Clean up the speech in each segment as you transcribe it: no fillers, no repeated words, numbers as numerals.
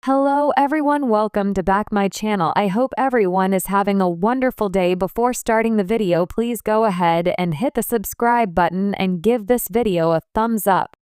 Hello everyone, welcome to back my channel. I hope everyone is having a wonderful day. Before starting the video, please go ahead and hit the subscribe button and give this video a thumbs up.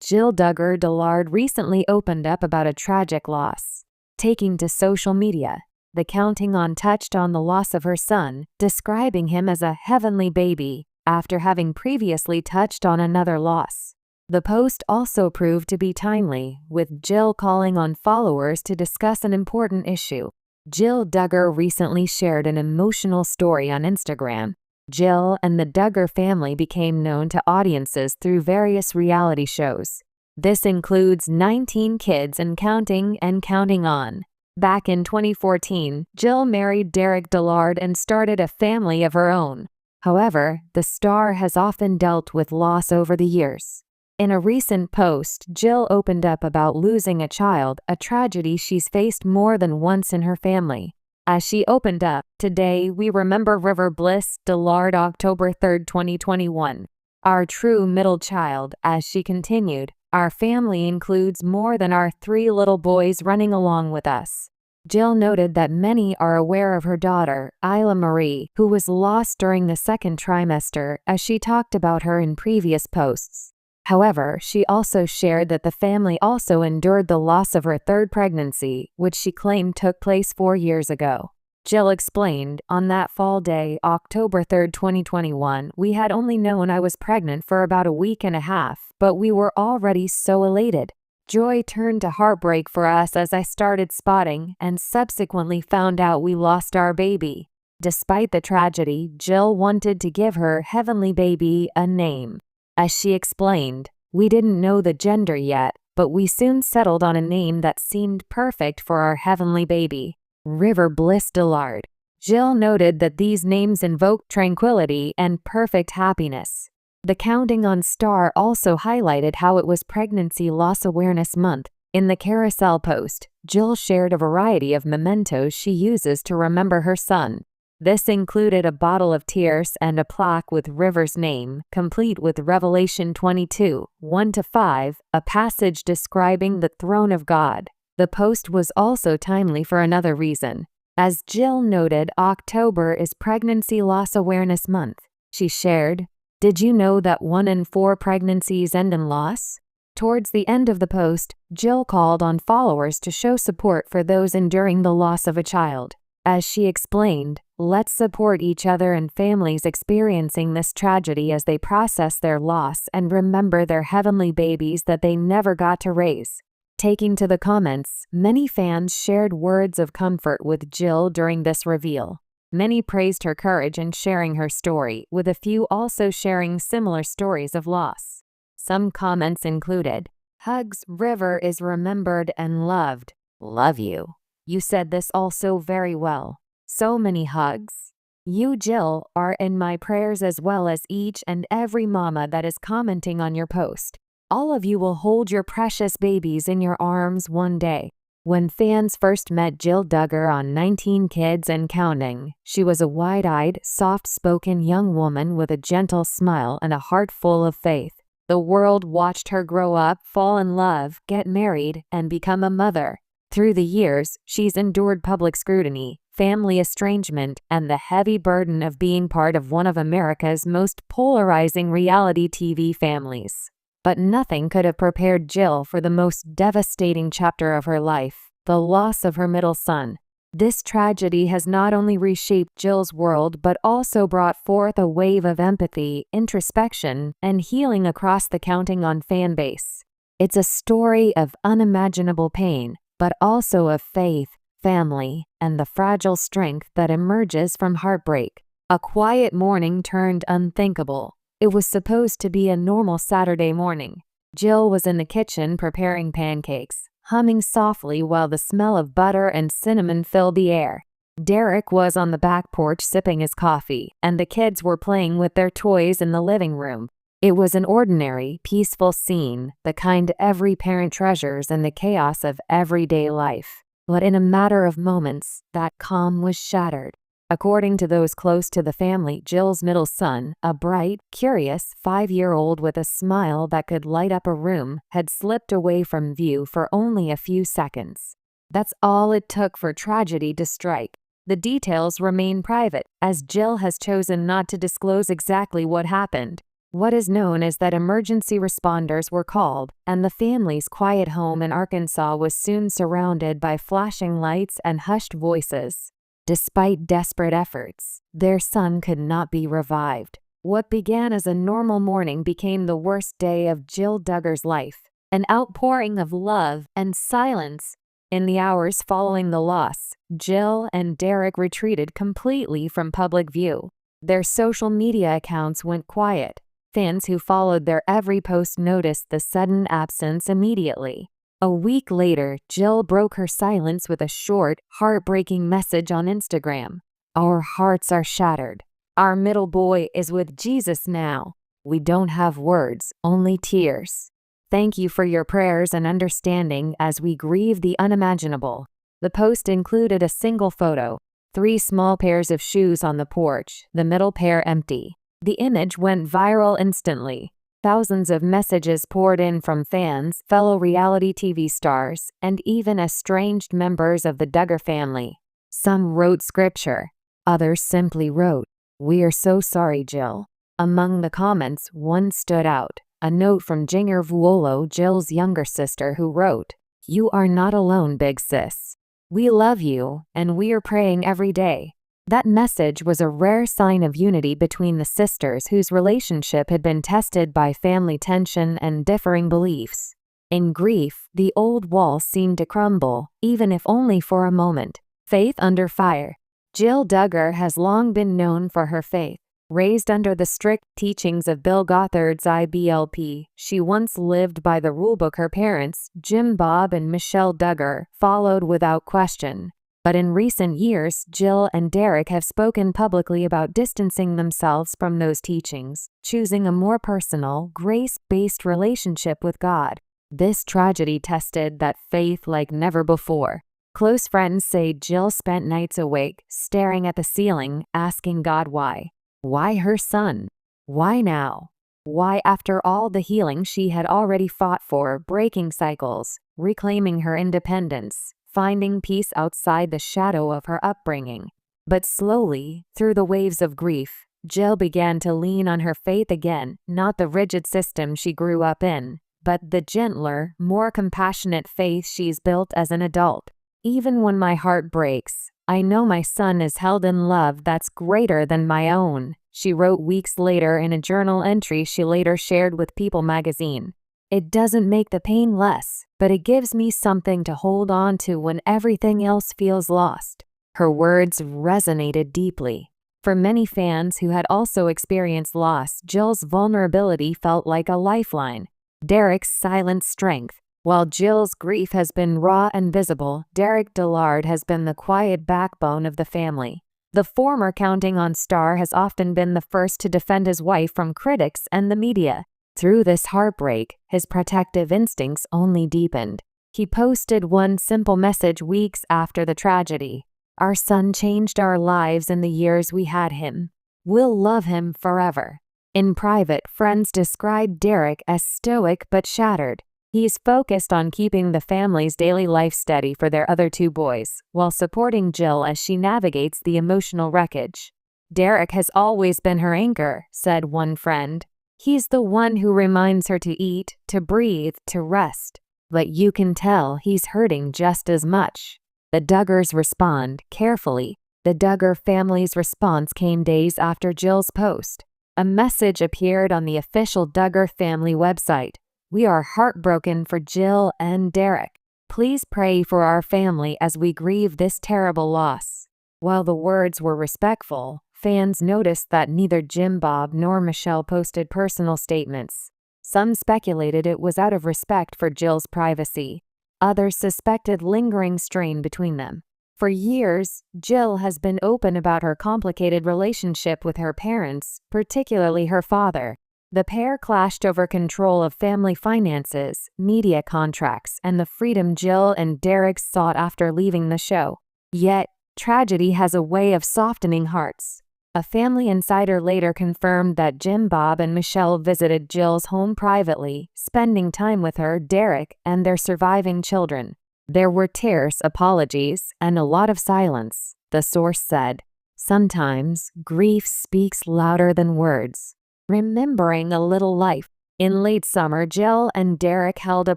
Jill Duggar recently opened up about a tragic loss. Taking to social media, the Counting On touched on the loss of her son, describing him as a heavenly baby, after having previously touched on another loss. The post also proved to be timely, with Jill calling on followers to discuss an important issue. Jill Duggar recently shared an emotional story on Instagram. Jill and the Duggar family became known to audiences through various reality shows. This includes 19 Kids and Counting On. Back in 2014, Jill married Duggar and started a family of her own. However, the star has often dealt with loss over the years. In a recent post, Jill opened up about losing a child, a tragedy she's faced more than once in her family. As she opened up, "Today we remember River Bliss Dillard, October 3rd, 2021. Our true middle child," as she continued, "Our family includes more than our 3 little boys running along with us." Jill noted that many are aware of her daughter, Isla Marie, who was lost during the second trimester, as she talked about her in previous posts. However, she also shared that the family also endured the loss of her third pregnancy, which she claimed took place 4 years ago. Jill explained, "On that fall day, October 3rd, 2021, we had only known I was pregnant for about a week and a half, but we were already so elated. Joy turned to heartbreak for us as I started spotting and subsequently found out we lost our baby." Despite the tragedy, Jill wanted to give her heavenly baby a name. As she explained, "We didn't know the gender yet, but we soon settled on a name that seemed perfect for our heavenly baby, River Bliss Dillard." Jill noted that these names invoke tranquility and perfect happiness. The Counting On star also highlighted how it was Pregnancy Loss Awareness Month. In the carousel post, Jill shared a variety of mementos she uses to remember her son. This included a bottle of tears and a plaque with River's name, complete with Revelation 22, 1-5, a passage describing the throne of God. The post was also timely for another reason. As Jill noted, October is Pregnancy Loss Awareness Month. She shared, "Did you know that 1 in 4 pregnancies end in loss?" Towards the end of the post, Jill called on followers to show support for those enduring the loss of a child. As she explained, "Let's support each other and families experiencing this tragedy as they process their loss and remember their heavenly babies that they never got to raise." Taking to the comments, many fans shared words of comfort with Jill during this reveal. Many praised her courage in sharing her story, with a few also sharing similar stories of loss. Some comments included, "Hugs, River is remembered and loved. Love you. You said this also very well. So many hugs. You, Jill, are in my prayers as well as each and every mama that is commenting on your post. All of you will hold your precious babies in your arms one day." When fans first met Jill Duggar on 19 Kids and Counting, she was a wide-eyed, soft-spoken young woman with a gentle smile and a heart full of faith. The world watched her grow up, fall in love, get married, and become a mother. Through the years, she's endured public scrutiny, family estrangement, and the heavy burden of being part of one of America's most polarizing reality TV families. But nothing could have prepared Jill for the most devastating chapter of her life, the loss of her middle son. This tragedy has not only reshaped Jill's world but also brought forth a wave of empathy, introspection, and healing across the Counting On fan base. It's a story of unimaginable pain, but also of faith, family, and the fragile strength that emerges from heartbreak. A quiet morning turned unthinkable. It was supposed to be a normal Saturday morning. Jill was in the kitchen preparing pancakes, humming softly while the smell of butter and cinnamon filled the air. Derek was on the back porch sipping his coffee, and the kids were playing with their toys in the living room. It was an ordinary, peaceful scene, the kind every parent treasures in the chaos of everyday life. But in a matter of moments, that calm was shattered. According to those close to the family, Jill's middle son, a bright, curious 5-year-old with a smile that could light up a room, had slipped away from view for only a few seconds. That's all it took for tragedy to strike. The details remain private, as Jill has chosen not to disclose exactly what happened. What is known is that emergency responders were called, and the family's quiet home in Arkansas was soon surrounded by flashing lights and hushed voices. Despite desperate efforts, their son could not be revived. What began as a normal morning became the worst day of Jill Duggar's life, an outpouring of love and silence. In the hours following the loss, Jill and Derek retreated completely from public view. Their social media accounts went quiet. Fans who followed their every post noticed the sudden absence immediately. A week later, Jill broke her silence with a short, heartbreaking message on Instagram. "Our hearts are shattered. Our middle boy is with Jesus now. We don't have words, only tears. Thank you for your prayers and understanding as we grieve the unimaginable." The post included a single photo, 3 small pairs of shoes on the porch, the middle pair empty. The image went viral instantly. Thousands of messages poured in from fans, fellow reality TV stars, and even estranged members of the Duggar family. Some wrote scripture. Others simply wrote, "We are so sorry, Jill." Among the comments, one stood out, a note from Jinger Vuolo, Jill's younger sister, who wrote, "You are not alone, big sis. We love you, and we are praying every day." That message was a rare sign of unity between the sisters whose relationship had been tested by family tension and differing beliefs. In grief, the old wall seemed to crumble, even if only for a moment. Faith under fire. Jill Duggar has long been known for her faith. Raised under the strict teachings of Bill Gothard's IBLP, she once lived by the rulebook her parents, Jim Bob and Michelle Duggar, followed without question. But in recent years, Jill and Derek have spoken publicly about distancing themselves from those teachings, choosing a more personal, grace-based relationship with God. This tragedy tested that faith like never before. Close friends say Jill spent nights awake, staring at the ceiling, asking God why. Why her son? Why now? Why, after all the healing she had already fought for, breaking cycles, reclaiming her independence, finding peace outside the shadow of her upbringing? But slowly, through the waves of grief, Jill began to lean on her faith again, not the rigid system she grew up in, but the gentler, more compassionate faith she's built as an adult. "Even when my heart breaks, I know my son is held in love that's greater than my own," she wrote weeks later in a journal entry she later shared with People magazine. "It doesn't make the pain less, but it gives me something to hold on to when everything else feels lost." Her words resonated deeply. For many fans who had also experienced loss, Jill's vulnerability felt like a lifeline. Derek's silent strength. While Jill's grief has been raw and visible, Derek Dillard has been the quiet backbone of the family. The former Counting on star has often been the first to defend his wife from critics and the media. Through this heartbreak, his protective instincts only deepened. He posted one simple message weeks after the tragedy. "Our son changed our lives in the years we had him. We'll love him forever." In private, friends described Derek as stoic but shattered. He's focused on keeping the family's daily life steady for their other 2 boys, while supporting Jill as she navigates the emotional wreckage. "Derek has always been her anchor," said one friend. "He's the one who reminds her to eat, to breathe, to rest. But you can tell he's hurting just as much." The Duggars respond carefully. The Duggar family's response came days after Jill's post. A message appeared on the official Duggar family website. "We are heartbroken for Jill and Derek. Please pray for our family as we grieve this terrible loss." While the words were respectful, fans noticed that neither Jim Bob nor Michelle posted personal statements. Some speculated it was out of respect for Jill's privacy. Others suspected lingering strain between them. For years, Jill has been open about her complicated relationship with her parents, particularly her father. The pair clashed over control of family finances, media contracts, and the freedom Jill and Derek sought after leaving the show. Yet, tragedy has a way of softening hearts. A family insider later confirmed that Jim Bob and Michelle visited Jill's home privately, spending time with her, Derek, and their surviving children. There were tears, apologies, and a lot of silence, the source said. Sometimes grief speaks louder than words. Remembering a little life. In late summer, Jill and Derek held a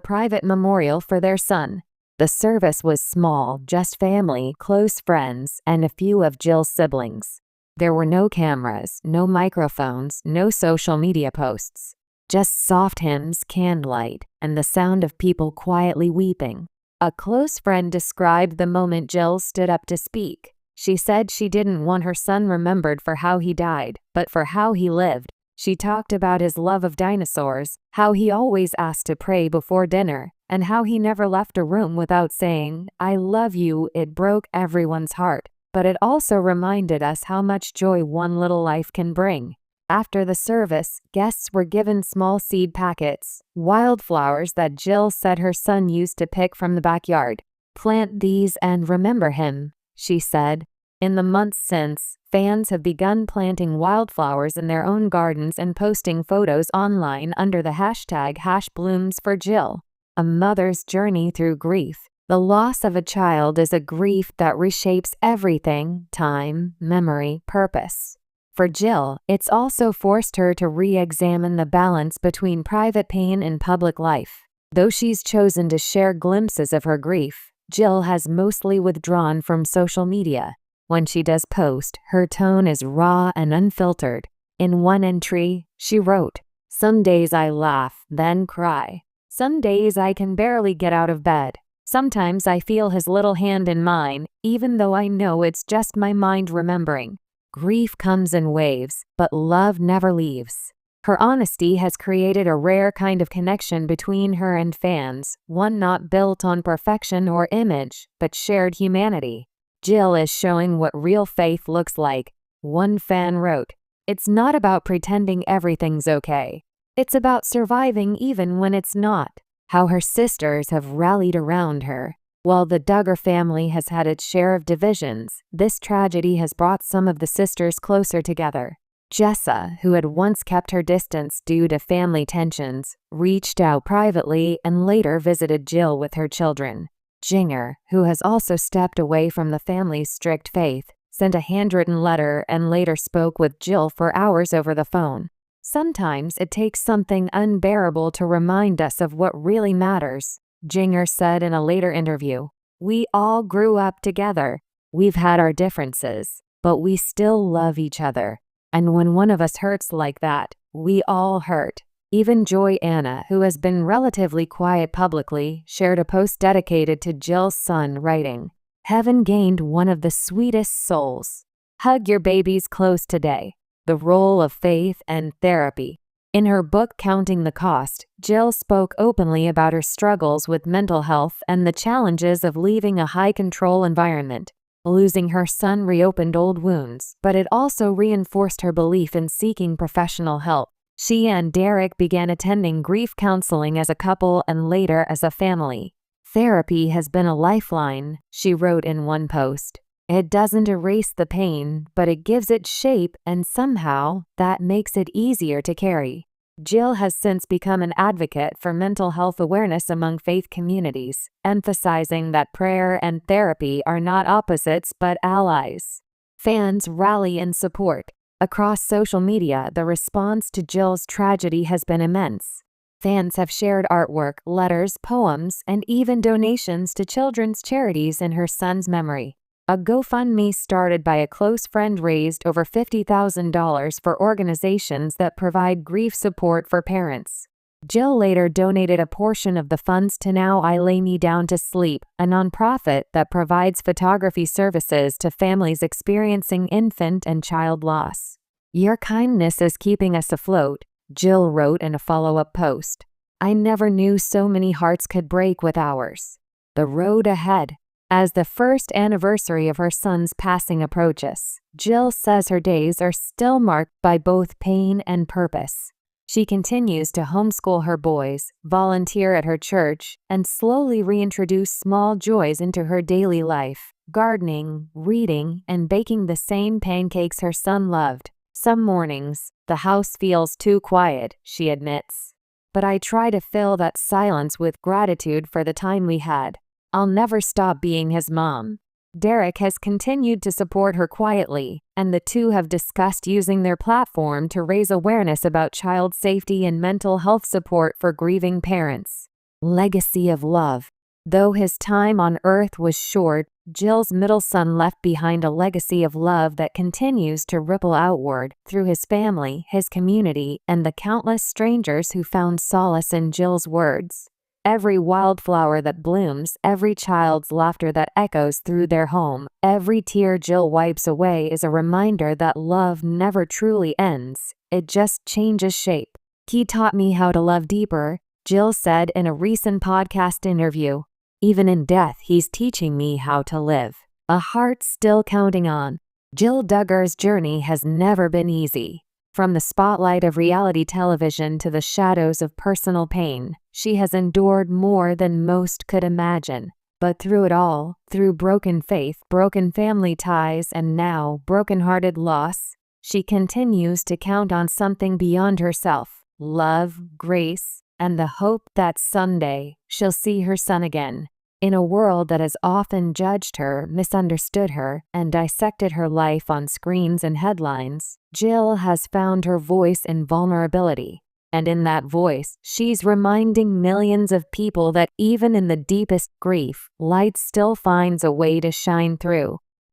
private memorial for their son. The service was small, just family, close friends, and a few of Jill's siblings. There were no cameras, no microphones, no social media posts. Just soft hymns, candlelight, and the sound of people quietly weeping. A close friend described the moment Jill stood up to speak. She said she didn't want her son remembered for how he died, but for how he lived. She talked about his love of dinosaurs, how he always asked to pray before dinner, and how he never left a room without saying, "I love you." It broke everyone's heart, but it also reminded us how much joy one little life can bring. After the service, guests were given small seed packets, wildflowers that Jill said her son used to pick from the backyard. "Plant these and remember him," she said. In the months since, fans have begun planting wildflowers in their own gardens and posting photos online under the hashtag #BloomsForJill. A mother's journey through grief. The loss of a child is a grief that reshapes everything: time, memory, purpose. For Jill, it's also forced her to re-examine the balance between private pain and public life. Though she's chosen to share glimpses of her grief, Jill has mostly withdrawn from social media. When she does post, her tone is raw and unfiltered. In one entry, she wrote, "Some days I laugh, then cry. Some days I can barely get out of bed. Sometimes I feel his little hand in mine, even though I know it's just my mind remembering. Grief comes in waves, but love never leaves." Her honesty has created a rare kind of connection between her and fans, one not built on perfection or image, but shared humanity. Jill is showing what real faith looks like. One fan wrote, "It's not about pretending everything's okay. It's about surviving even when it's not." How her sisters have rallied around her. While the Duggar family has had its share of divisions, this tragedy has brought some of the sisters closer together. Jessa, who had once kept her distance due to family tensions, reached out privately and later visited Jill with her children. Duggar, who has also stepped away from the family's strict faith, sent a handwritten letter and later spoke with Jill for hours over the phone. Sometimes it takes something unbearable to remind us of what really matters, Duggar said in a later interview. "We all grew up together. We've had our differences, but we still love each other. And when one of us hurts like that, we all hurt." Even Joy Anna, who has been relatively quiet publicly, shared a post dedicated to Jill's son, writing, "Heaven gained one of the sweetest souls. Hug your babies close today." The role of faith and therapy. In her book Counting the Cost, Jill spoke openly about her struggles with mental health and the challenges of leaving a high-control environment. Losing her son reopened old wounds, but it also reinforced her belief in seeking professional help. She and Derek began attending grief counseling as a couple and later as a family. "Therapy has been a lifeline," she wrote in one post. "It doesn't erase the pain, but it gives it shape, and somehow that makes it easier to carry." Jill has since become an advocate for mental health awareness among faith communities, emphasizing that prayer and therapy are not opposites but allies. Fans rally in support. Across social media, the response to Jill's tragedy has been immense. Fans have shared artwork, letters, poems, and even donations to children's charities in her son's memory. A GoFundMe started by a close friend raised over $50,000 for organizations that provide grief support for parents. Jill later donated a portion of the funds to Now I Lay Me Down to Sleep, a nonprofit that provides photography services to families experiencing infant and child loss. "Your kindness is keeping us afloat," Jill wrote in a follow-up post. "I never knew so many hearts could break with ours." The road ahead. As the first anniversary of her son's passing approaches, Jill says her days are still marked by both pain and purpose. She continues to homeschool her boys, volunteer at her church, and slowly reintroduce small joys into her daily life: gardening, reading, and baking the same pancakes her son loved. "Some mornings, the house feels too quiet," she admits. "But I try to fill that silence with gratitude for the time we had." I'll never stop being his mom. Derek has continued to support her quietly, and the two have discussed using their platform to raise awareness about child safety and mental health support for grieving parents. Legacy of love. Though his time on Earth was short, Jill's middle son left behind a legacy of love that continues to ripple outward through his family, his community, and the countless strangers who found solace in Jill's words. Every wildflower that blooms, every child's laughter that echoes through their home, every tear Jill wipes away is a reminder that love never truly ends, it just changes shape. He taught me how to love deeper, Jill said in a recent podcast interview. Even in death, he's teaching me how to live. A heart still counting on. Jill Duggar's journey has never been easy. From the spotlight of reality television to the shadows of personal pain, she has endured more than most could imagine. But through it all, through broken faith, broken family ties, and now broken-hearted loss, she continues to count on something beyond herself: love, grace, and the hope that someday she'll see her son again. In a world that has often judged her, misunderstood her, and dissected her life on screens and headlines, Jill has found her voice in vulnerability. And in that voice, she's reminding millions of people that even in the deepest grief, light still finds a way to shine through.